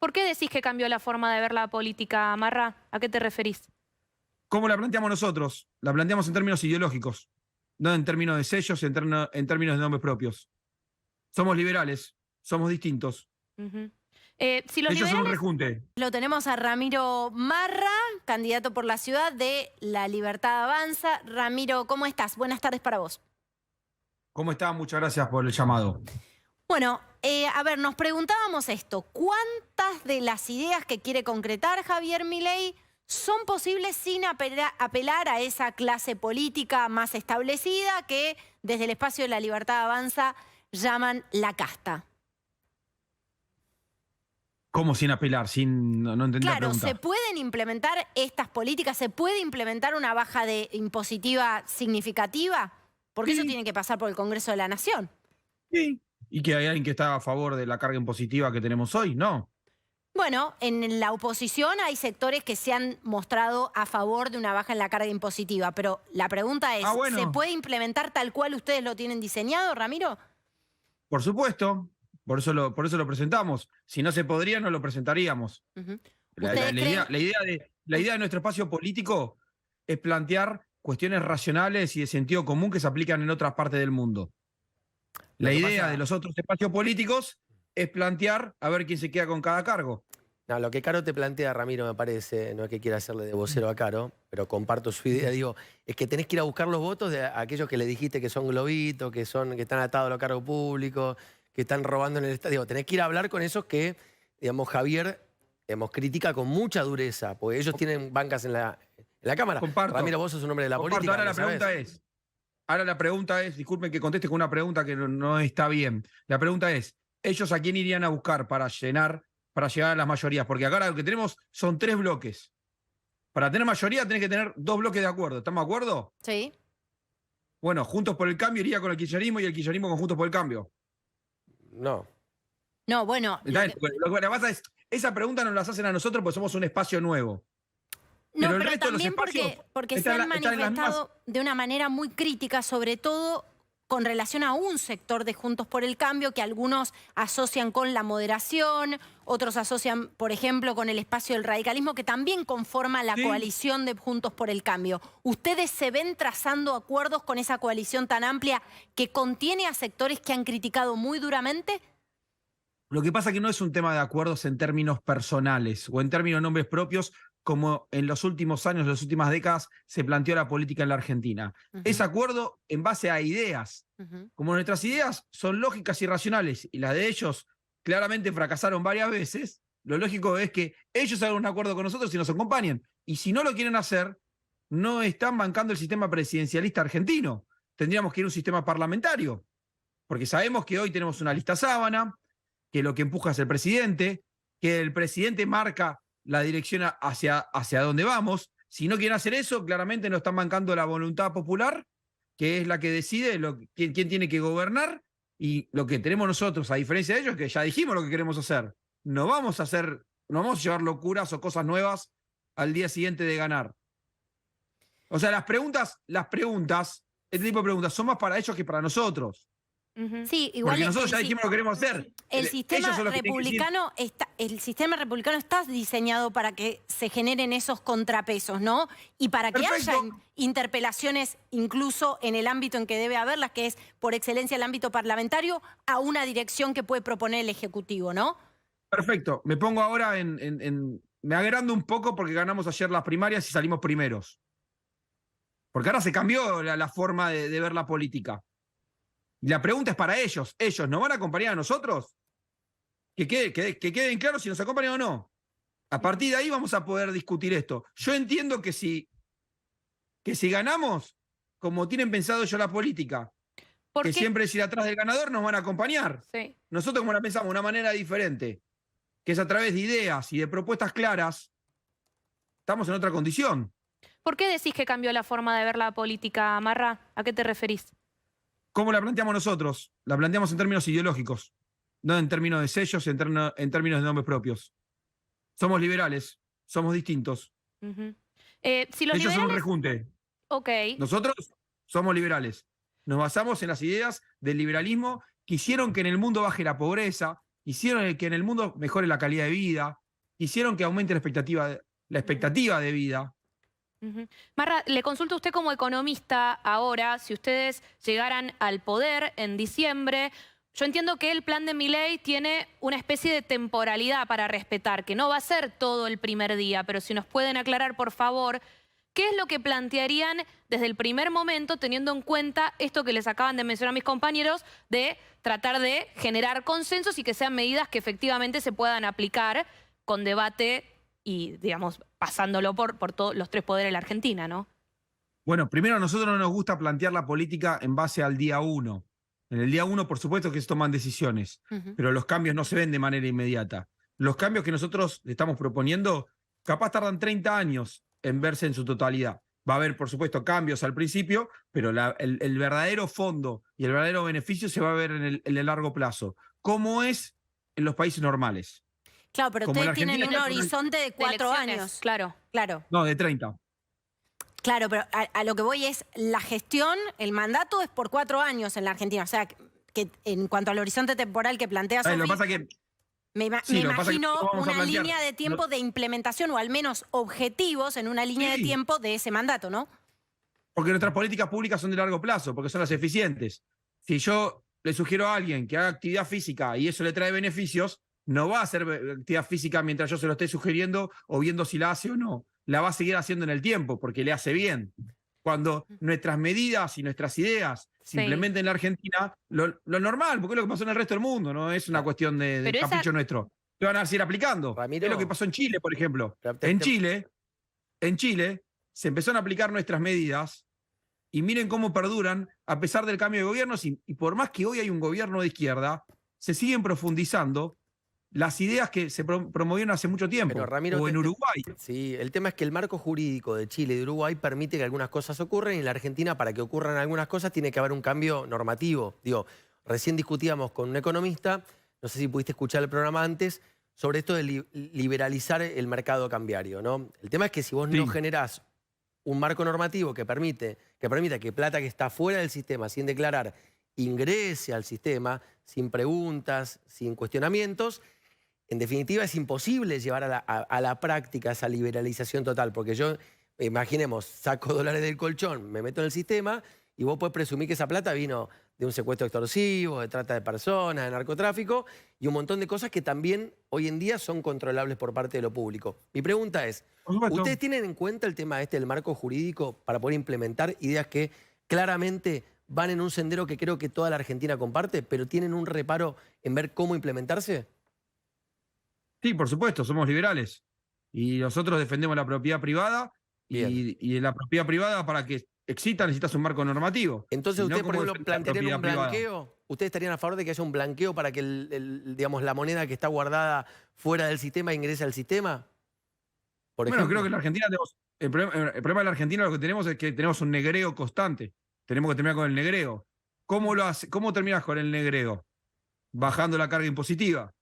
¿Por qué decís que cambió la forma de ver la política, Marra? ¿A qué te referís? ¿Cómo la planteamos nosotros? La planteamos en términos ideológicos, no en términos de sellos, en términos de nombres propios. Somos liberales, somos distintos. Ujú. Si los Ellos son un liberales... rejunte. Lo tenemos a Ramiro Marra, candidato por la ciudad de La Libertad Avanza. Ramiro, ¿cómo estás? Buenas tardes para vos. ¿Cómo está? Muchas gracias por el llamado. Bueno, a ver, nos preguntábamos esto. ¿Cuántas de las ideas que quiere concretar Javier Milei son posibles sin apelar a esa clase política más establecida que desde el espacio de La Libertad Avanza llaman la casta? ¿Cómo sin apelar? No entendí la Claro, pregunta. ¿se pueden implementar estas políticas? ¿Se puede implementar una baja impositiva significativa? Porque eso Sí. tiene que pasar por el Congreso de la Nación. Sí. ¿Y que hay alguien que está a favor de la carga impositiva que tenemos hoy? No. Bueno, en la oposición hay sectores que se han mostrado a favor de una baja en la carga impositiva, pero la pregunta es, Bueno. ¿se puede implementar tal cual ustedes lo tienen diseñado, Ramiro? Por supuesto. Por eso lo presentamos. Si no se podría, no lo presentaríamos. Ujú. La ¿Ustedes creen? idea de nuestro espacio político es plantear cuestiones racionales y de sentido común que se aplican en otras partes del mundo. La idea de los otros espacios políticos es plantear a ver quién se queda con cada cargo. No, lo que Caro te plantea, Ramiro, me parece, no es que quiera hacerle de vocero a Caro, pero comparto su idea, digo, es que tenés que ir a buscar los votos de aquellos que le dijiste que son globitos, que están atados a los cargos públicos, que están robando en el estadio. Tenés que ir a hablar con esos que, digamos, Javier, critica con mucha dureza, porque ellos tienen bancas en la Cámara. Comparto. Ramiro, vos sos un hombre de la política. Ahora la pregunta es, disculpen que conteste con una pregunta que no está bien. La pregunta es, ¿ellos a quién irían a buscar para llegar a las mayorías? Porque acá lo que tenemos son 3 bloques. Para tener mayoría tenés que tener 2 bloques de acuerdo. ¿Estamos de acuerdo? Sí. Bueno, Juntos por el Cambio iría con el kirchnerismo y el kirchnerismo con Juntos por el Cambio. No. No, bueno. Lo que pasa es, esa pregunta nos la hacen a nosotros porque somos un espacio nuevo. No, Pero el pero resto de los también espacios porque se están han en las manifestado de una manera muy crítica, sobre todo con relación a un sector de Juntos por el Cambio que algunos asocian con la moderación, otros asocian, por ejemplo, con el espacio del radicalismo, que también conforma la coalición de Juntos por el Cambio. ¿Ustedes se ven trazando acuerdos con esa coalición tan amplia que contiene a sectores que han criticado muy duramente? Lo que pasa es que no es un tema de acuerdos en términos personales o en términos de nombres propios, como en los últimos años, en las últimas décadas, se planteó la política en la Argentina. Es acuerdo en base a ideas. Como nuestras ideas son lógicas y racionales, y las de ellos claramente fracasaron varias veces, lo lógico es que ellos hagan un acuerdo con nosotros y nos acompañen. Y si no lo quieren hacer, no están bancando el sistema presidencialista argentino. Tendríamos que ir a un sistema parlamentario, porque sabemos que hoy tenemos una lista sábana, que lo que empuja es el presidente, que el presidente marca la dirección hacia dónde vamos. Si no quieren hacer eso, claramente no están bancando la voluntad popular, que es la que decide quién tiene que gobernar, y lo que tenemos nosotros, a diferencia de ellos, es que ya dijimos lo que queremos hacer. No vamos a llevar locuras o cosas nuevas al día siguiente de ganar. O sea, las preguntas, este tipo de preguntas son más para ellos que para nosotros. Sí, igual porque nosotros ya dijimos lo que queremos hacer. El sistema republicano está diseñado para que se generen esos contrapesos, ¿no? Y para que haya interpelaciones incluso en el ámbito en que debe haberlas, que es por excelencia el ámbito parlamentario, a una dirección que puede proponer el Ejecutivo, ¿no? Perfecto. Me pongo ahora me agrando un poco porque ganamos ayer las primarias y salimos primeros. Porque ahora se cambió la forma de ver la política. Y la pregunta es para ellos. ¿Ellos nos van a acompañar a nosotros? Que queden claros si nos acompañan o no. A partir de ahí vamos a poder discutir esto. Yo entiendo que si ganamos, como tienen pensado ellos la política, que siempre es ir atrás del ganador, nos van a acompañar. Sí. Nosotros como la pensamos de una manera diferente, que es a través de ideas y de propuestas claras, estamos en otra condición. ¿Por qué decís que cambió la forma de ver la política, Marra? ¿A qué te referís? ¿Cómo la planteamos nosotros? La planteamos en términos ideológicos, no en términos de sellos, en términos de nombres propios. Somos liberales, somos distintos. Si los Ellos son un liberales... rejunte. Ok. Nosotros somos liberales. Nos basamos en las ideas del liberalismo que hicieron que en el mundo baje la pobreza, hicieron que en el mundo mejore la calidad de vida, hicieron que aumente la expectativa de vida. Marra, le consulto a usted como economista ahora, si ustedes llegaran al poder en diciembre, yo entiendo que el plan de Milei tiene una especie de temporalidad para respetar, que no va a ser todo el primer día, pero si nos pueden aclarar, por favor, ¿qué es lo que plantearían desde el primer momento, teniendo en cuenta esto que les acaban de mencionar mis compañeros, de tratar de generar consensos y que sean medidas que efectivamente se puedan aplicar con debate y, digamos, pasándolo por todos los tres poderes de la Argentina, ¿no? Bueno, primero, a nosotros no nos gusta plantear la política en base al día 1. En el día 1, por supuesto, que se toman decisiones, pero los cambios no se ven de manera inmediata. Los cambios que nosotros estamos proponiendo, capaz tardan 30 años en verse en su totalidad. Va a haber, por supuesto, cambios al principio, pero el verdadero fondo y el verdadero beneficio se va a ver en el largo plazo, como es en los países normales. Claro, pero Como ustedes en tienen un Argentina, horizonte de 4 elecciones, años. Claro. Claro. No, de 30. Claro, pero a lo que voy es, la gestión, el mandato es por 4 años en la Argentina. O sea, que en cuanto al horizonte temporal que plantea Lo que Sofi, pasa que me sí, lo que pasa es que imagino no vamos a una plantear. línea de tiempo de implementación, o al menos objetivos en una línea de Sí. tiempo de ese mandato, ¿no? Porque nuestras políticas públicas son de largo plazo, porque son las eficientes. Si yo le sugiero a alguien que haga actividad física y eso le trae beneficios, no va a hacer actividad física mientras yo se lo esté sugiriendo o viendo si la hace o no. La va a seguir haciendo en el tiempo porque le hace bien. Cuando nuestras medidas y nuestras ideas se Sí. implementen en la Argentina, lo normal, porque es lo que pasó en el resto del mundo, no es una cuestión de Pero esa- capricho nuestro. Se van a seguir aplicando. Ramiro. Es lo que pasó en Chile, por ejemplo. Pero En Chile se empezaron a aplicar nuestras medidas y miren cómo perduran a pesar del cambio de gobiernos y por más que hoy hay un gobierno de izquierda, se siguen profundizando las ideas que se promovieron hace mucho tiempo. Pero, Ramiro, o en Uruguay. Sí, el tema es que el marco jurídico de Chile y de Uruguay permite que algunas cosas ocurran y en la Argentina, para que ocurran algunas cosas, tiene que haber un cambio normativo. Digo, recién discutíamos con un economista, no sé si pudiste escuchar el programa antes, sobre esto de liberalizar el mercado cambiario, ¿no? El tema es que si vos no Sí. generás un marco normativo que permita que plata que está fuera del sistema, sin declarar, ingrese al sistema, sin preguntas, sin cuestionamientos, en definitiva es imposible llevar a la práctica esa liberalización total, porque yo, imaginemos, saco dólares del colchón, me meto en el sistema y vos podés presumir que esa plata vino de un secuestro extorsivo, de trata de personas, de narcotráfico y un montón de cosas que también hoy en día son controlables por parte de lo público. Mi pregunta es, Por supuesto. ¿ustedes tienen en cuenta el tema del marco jurídico para poder implementar ideas que claramente van en un sendero que creo que toda la Argentina comparte, pero tienen un reparo en ver cómo implementarse? Sí, por supuesto, somos liberales. Y nosotros defendemos la propiedad privada y en la propiedad privada para que exista necesitas un marco normativo. Entonces, Si no, ustedes, por ¿cómo ejemplo, defender la plantearían un propiedad privada? blanqueo. ¿Ustedes estarían a favor de que haya un blanqueo para que digamos, la moneda que está guardada fuera del sistema ingrese al sistema? Por Bueno, ejemplo. creo que en la Argentina el problema de la Argentina lo que tenemos es que tenemos un negreo constante. Tenemos que terminar con el negreo. ¿Cómo terminas con el negreo? Bajando la carga impositiva.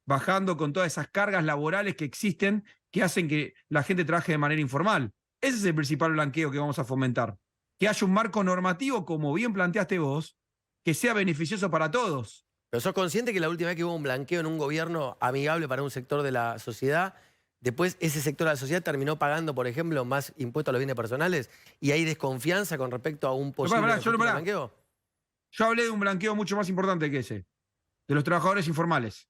Bajando con todas esas cargas laborales que existen que hacen que la gente trabaje de manera informal. Ese es el principal blanqueo que vamos a fomentar. Que haya un marco normativo, como bien planteaste vos, que sea beneficioso para todos. ¿Pero sos consciente que la última vez que hubo un blanqueo en un gobierno amigable para un sector de la sociedad, después ese sector de la sociedad terminó pagando, por ejemplo, más impuestos a los bienes personales y hay desconfianza con respecto a un posible blanqueo? Yo hablé de un blanqueo mucho más importante que ese, de los trabajadores informales.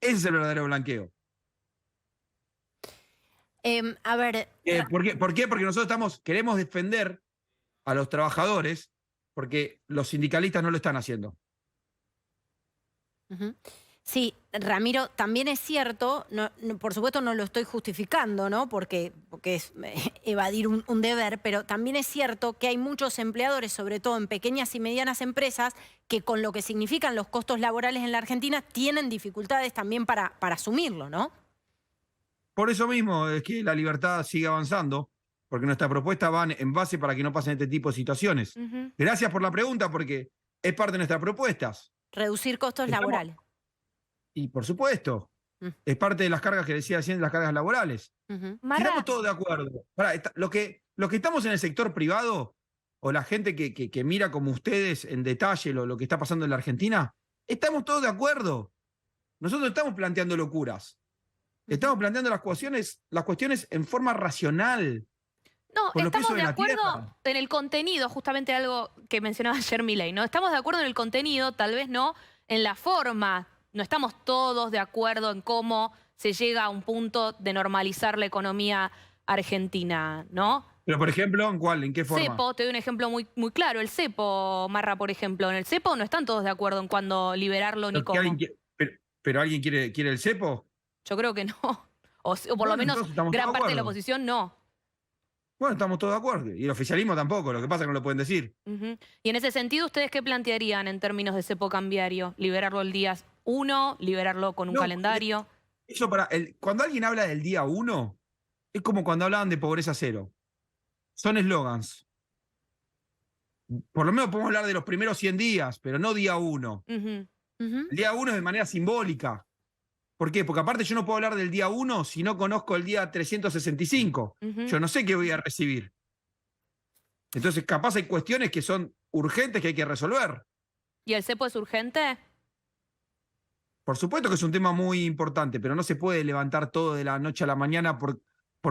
Ese es el verdadero blanqueo. A ver... ¿Por qué? Porque nosotros queremos defender a los trabajadores porque los sindicalistas no lo están haciendo. Sí, Ramiro, también es cierto, por supuesto no lo estoy justificando, ¿no? Porque es evadir un deber, pero también es cierto que hay muchos empleadores, sobre todo en pequeñas y medianas empresas, que con lo que significan los costos laborales en la Argentina tienen dificultades también para asumirlo, ¿no? Por eso mismo es que la libertad sigue avanzando, porque nuestras propuestas van en base para que no pasen este tipo de situaciones. Gracias por la pregunta, porque es parte de nuestras propuestas. Reducir costos laborales. Y por supuesto, es parte de las cargas que decía recién, las cargas laborales. Estamos todos de acuerdo. Lo que estamos en el sector privado, o la gente que mira como ustedes en detalle lo que está pasando en la Argentina, Estamos todos de acuerdo. Nosotros estamos planteando locuras. Estamos planteando las cuestiones en forma racional. No, Por los estamos pisos de de la acuerdo tierra. en el contenido, justamente algo que mencionaba ayer Milei, ¿no? Estamos de acuerdo en el contenido, tal vez no en la forma. No estamos todos de acuerdo en cómo se llega a un punto de normalizar la economía argentina, ¿no? Pero, por ejemplo, ¿en cuál? ¿En qué forma? Cepo, te doy un ejemplo muy, muy claro. El cepo, Marra, por ejemplo. En el cepo no están todos de acuerdo en cuándo liberarlo ni Pero, cómo. pero ¿alguien quiere el cepo? Yo creo que no. O por lo Bueno, menos entonces estamos gran todos de parte de la acuerdo. oposición no. Bueno, estamos todos de acuerdo. Y el oficialismo tampoco. Lo que pasa es que no lo pueden decir. Ujú. Y en ese sentido, ¿ustedes qué plantearían en términos de cepo cambiario? ¿Liberarlo el día 1? ¿Liberarlo con un No, calendario? Eso cuando alguien habla del día 1, es como cuando hablaban de pobreza cero. Son eslogans. Por lo menos podemos hablar de los primeros 100 días, pero no día 1. Ujú. Ujú. El día 1 es de manera simbólica. ¿Por qué? Porque aparte yo no puedo hablar del día 1 si no conozco el día 365. Ujú. Yo no sé qué voy a recibir. Entonces, capaz hay cuestiones que son urgentes que hay que resolver. ¿Y el cepo es urgente? Por supuesto que es un tema muy importante, pero no se puede levantar todo de la noche a la mañana por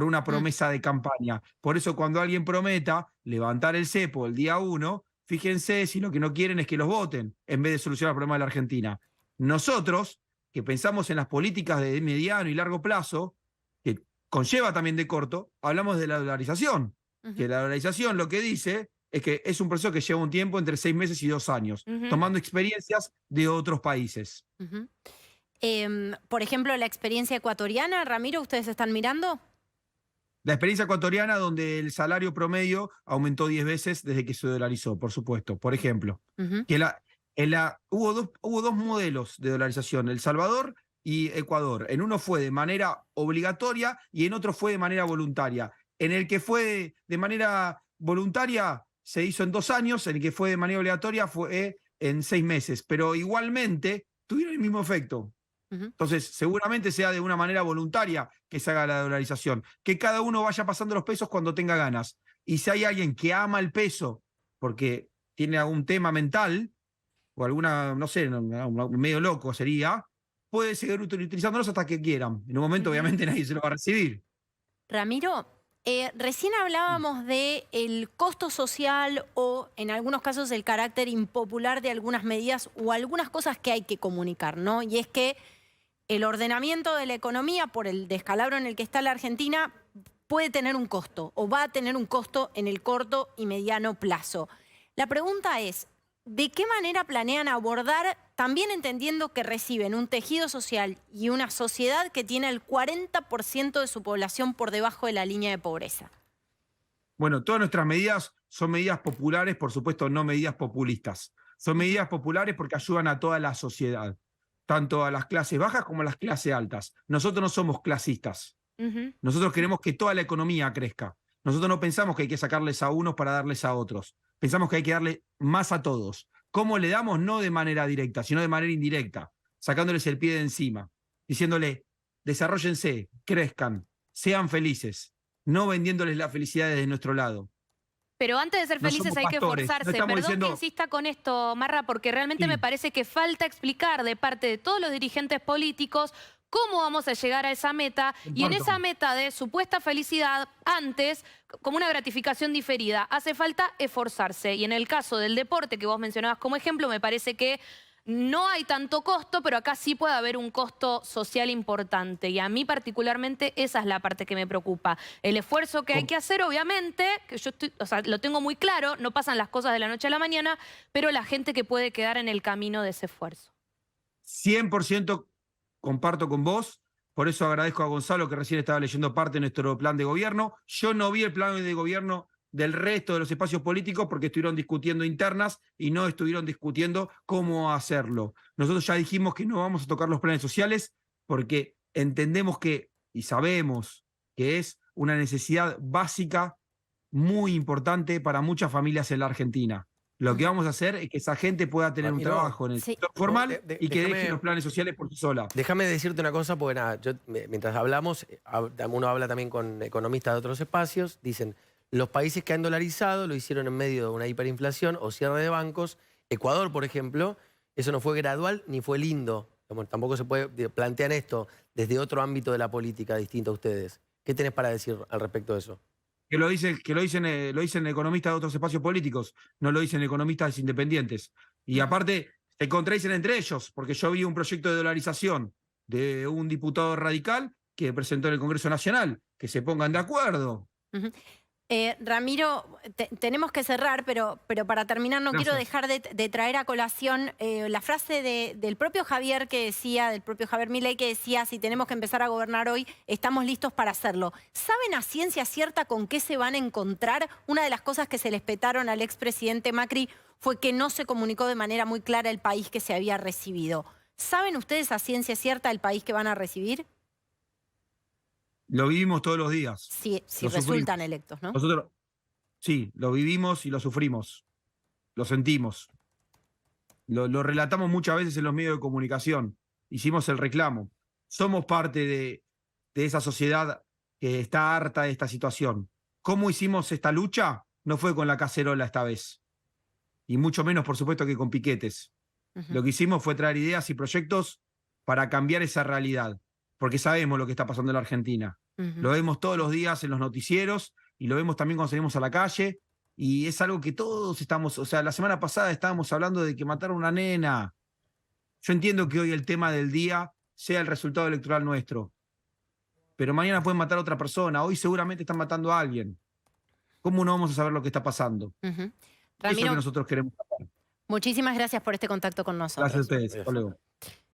una promesa de campaña. Por eso cuando alguien prometa levantar el cepo el día 1, fíjense si lo que no quieren es que los voten, en vez de solucionar el problema de la Argentina. Nosotros, que pensamos en las políticas de mediano y largo plazo, que conlleva también de corto, hablamos de la dolarización. Ujú. Que la dolarización lo que dice es que es un proceso que lleva un tiempo entre 6 meses y 2 años, Ujú. tomando experiencias de otros países. Ujú. Por ejemplo, la experiencia ecuatoriana, Ramiro, ¿ustedes están mirando? La experiencia ecuatoriana donde el salario promedio aumentó 10 veces desde que se dolarizó, por supuesto. Por ejemplo, Ujú. que hubo dos modelos de dolarización, El Salvador y Ecuador. En uno fue de manera obligatoria y en otro fue de manera voluntaria. En el que fue de manera voluntaria se hizo en 2 años, en el que fue de manera obligatoria fue en 6 meses, pero igualmente tuvieron el mismo efecto. Ujú. Entonces, seguramente sea de una manera voluntaria que se haga la dolarización. Que cada uno vaya pasando los pesos cuando tenga ganas. Y si hay alguien que ama el peso porque tiene algún tema mental o alguna, no sé, medio loco sería, puede seguir utilizándolos hasta que quieran. En un momento, Ujú. obviamente, nadie se lo va a recibir. Ramiro, recién hablábamos de el costo social o en algunos casos el carácter impopular de algunas medidas o algunas cosas que hay que comunicar, ¿no? Y es que el ordenamiento de la economía por el descalabro en el que está la Argentina puede tener un costo o va a tener un costo en el corto y mediano plazo. La pregunta es, ¿de qué manera planean abordar, también entendiendo que reciben un tejido social y una sociedad que tiene el 40% de su población por debajo de la línea de pobreza? Bueno, todas nuestras medidas son medidas populares, por supuesto, no medidas populistas. Son medidas populares porque ayudan a toda la sociedad, tanto a las clases bajas como a las clases altas. Nosotros no somos clasistas. Ujú. Nosotros queremos que toda la economía crezca. Nosotros no pensamos que hay que sacarles a unos para darles a otros. Pensamos que hay que darle más a todos. ¿Cómo le damos? No de manera directa, sino de manera indirecta, sacándoles el pie de encima, diciéndole, desarróllense, crezcan, sean felices, no vendiéndoles la felicidad desde nuestro lado. Pero antes de ser No felices somos hay que pastores, no esforzarse. estamos Perdón diciendo- que insista con esto, Marra, porque realmente Sí. me parece que falta explicar de parte de todos los dirigentes políticos cómo vamos a llegar a esa meta y en Comparto. esa meta de supuesta felicidad, antes, como una gratificación diferida, hace falta esforzarse. Y en el caso del deporte que vos mencionabas como ejemplo, me parece que no hay tanto costo, pero acá sí puede haber un costo social importante. Y a mí particularmente esa es la parte que me preocupa. El esfuerzo que hay que hacer, obviamente, que yo lo tengo muy claro, no pasan las cosas de la noche a la mañana, pero la gente que puede quedar en el camino de ese esfuerzo. 100% comparto con vos, por eso agradezco a Gonzalo que recién estaba leyendo parte de nuestro plan de gobierno. Yo no vi el plan de gobierno del resto de los espacios políticos porque estuvieron discutiendo internas y no estuvieron discutiendo cómo hacerlo. Nosotros ya dijimos que no vamos a tocar los planes sociales porque entendemos que y sabemos que es una necesidad básica muy importante para muchas familias en la Argentina. Lo que vamos a hacer es que esa gente pueda tener un Ramiro, trabajo en el sí. sector formal y que Déjame- deje los planes sociales por sí sola. Déjame decirte una cosa, porque nada, mientras hablamos, uno habla también con economistas de otros espacios, dicen, los países que han dolarizado lo hicieron en medio de una hiperinflación o cierre de bancos. Ecuador, por ejemplo, eso no fue gradual ni fue lindo. Tampoco se puede plantear esto desde otro ámbito de la política distinto a ustedes. ¿Qué tenés para decir al respecto de eso? Que lo dicen economistas de otros espacios políticos, no lo dicen economistas independientes. Y aparte, se contradicen entre ellos, porque yo vi un proyecto de dolarización de un diputado radical que presentó en el Congreso Nacional, que se pongan de acuerdo. Ramiro, tenemos que cerrar, pero para terminar no quiero dejar de traer a colación la frase del propio Javier del propio Javier Milei que decía, si tenemos que empezar a gobernar hoy, estamos listos para hacerlo. ¿Saben a ciencia cierta con qué se van a encontrar? Una de las cosas que se les petaron al expresidente Macri fue que no se comunicó de manera muy clara el país que se había recibido. ¿Saben ustedes a ciencia cierta el país que van a recibir? Lo vivimos todos los días. Si Lo resultan sufrimos. electos, ¿no? Nosotros, sí, lo vivimos y lo sufrimos. Lo sentimos. Lo relatamos muchas veces en los medios de comunicación. Hicimos el reclamo. Somos parte de esa sociedad que está harta de esta situación. ¿Cómo hicimos esta lucha? No fue con la cacerola esta vez. Y mucho menos, por supuesto, que con piquetes. Lo que hicimos fue traer ideas y proyectos para cambiar esa realidad. Porque sabemos lo que está pasando en la Argentina. Lo vemos todos los días en los noticieros y lo vemos también cuando salimos a la calle. Y es algo que todos estamos... O sea, la semana pasada estábamos hablando de que mataron a una nena. Yo entiendo que hoy el tema del día sea el resultado electoral nuestro. Pero mañana pueden matar a otra persona. Hoy seguramente están matando a alguien. ¿Cómo no vamos a saber lo que está pasando? Eso es lo Ramiro, que nosotros queremos hacer. muchísimas gracias por este contacto con nosotros. Gracias a ustedes. Hasta luego.